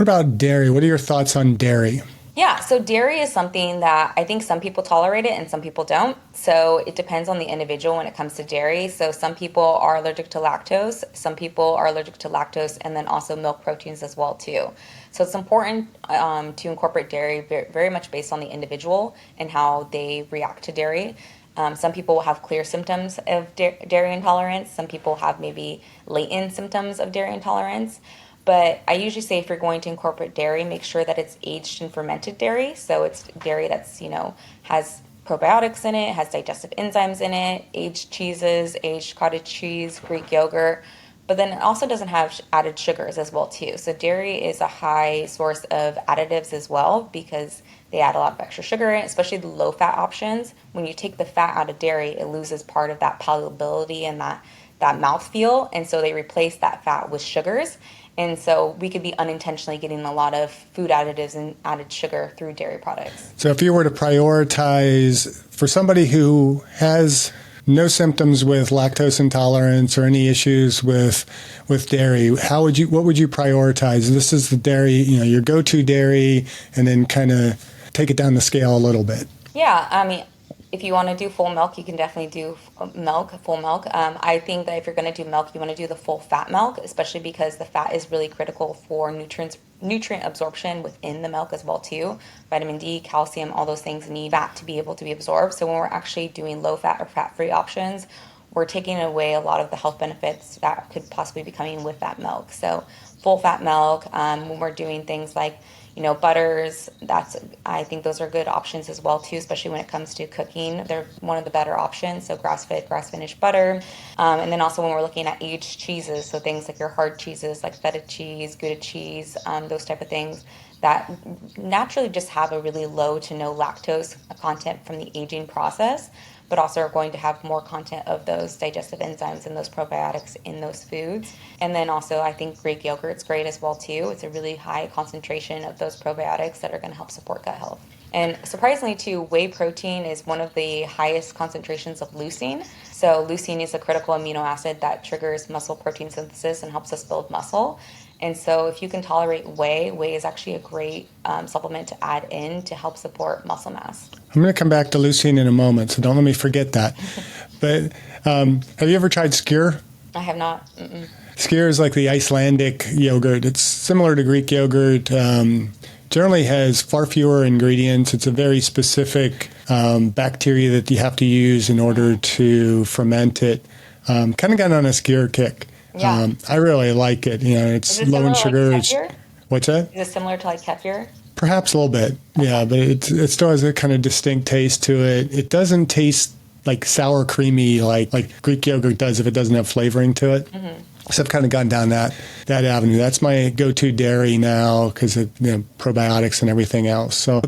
What about dairy? What are your thoughts on dairy? Yeah, so dairy is something that I think some people tolerate it and some people don't. So it depends on the individual when it comes to dairy. So some people are allergic to lactose, some people are allergic to lactose, and then also milk proteins as well too. So it's important to incorporate dairy very much based on the individual and how they react to dairy. Some people will have clear symptoms of dairy intolerance. Some people have maybe latent symptoms of dairy intolerance. But I usually say if you're going to incorporate dairy, make sure that it's aged and fermented dairy. So it's dairy that's, has probiotics in it, has digestive enzymes in it, aged cheeses, aged cottage cheese, Greek yogurt. But then it also doesn't have added sugars as well too. So dairy is a high source of additives as well because they add a lot of extra sugar in it, especially the low fat options. When you take the fat out of dairy, it loses part of that palatability and that mouthfeel. And so they replace that fat with sugars. And so we could be unintentionally getting a lot of food additives and added sugar through dairy products. So if you were to prioritize for somebody who has no symptoms with lactose intolerance or any issues with dairy, what would you prioritize? This is the dairy, your go-to dairy, and then kind of take it down the scale a little bit. Yeah, I mean, if you want to do full milk, you can definitely do full milk. I think that if you're going to do milk, you want to do the full fat milk, especially because the fat is really critical for nutrient absorption within the milk as well too. Vitamin D, calcium, all those things need fat to be able to be absorbed. So when we're actually doing low fat or fat-free options, we're taking away a lot of the health benefits that could possibly be coming with that milk. So full fat milk, when we're doing things like butters, I think those are good options as well too, especially when it comes to cooking. They're one of the better options. So grass-fed, grass-finished butter. And then also when we're looking at aged cheeses, so things like your hard cheeses like feta cheese, Gouda cheese, those type of things that naturally just have a really low to no lactose content from the aging process, but also are going to have more content of those digestive enzymes and those probiotics in those foods. And then also I think Greek yogurt's great as well too. It's a really high concentration of those probiotics that are going to help support gut health. And surprisingly too, whey protein is one of the highest concentrations of leucine. So leucine is a critical amino acid that triggers muscle protein synthesis and helps us build muscle. And so if you can tolerate whey is actually a great supplement to add in to help support muscle mass. I'm going to come back to leucine in a moment, so don't let me forget that. But have you ever tried skyr? I have not. Mm-mm. Skyr is like the Icelandic yogurt. It's similar to Greek yogurt. Generally has far fewer ingredients. It's a very specific bacteria that you have to use in order to ferment it. Kind of got on a skyr kick. Yeah. I really like it. It's low in sugar. Like What's that? Is it similar to like kefir? Perhaps a little bit. Yeah, but it still has a kind of distinct taste to it. It doesn't taste like sour creamy like Greek yogurt does if it doesn't have flavoring to it. Mm-hmm. So I've kind of gone down that avenue. That's my go-to dairy now because of probiotics and everything else. So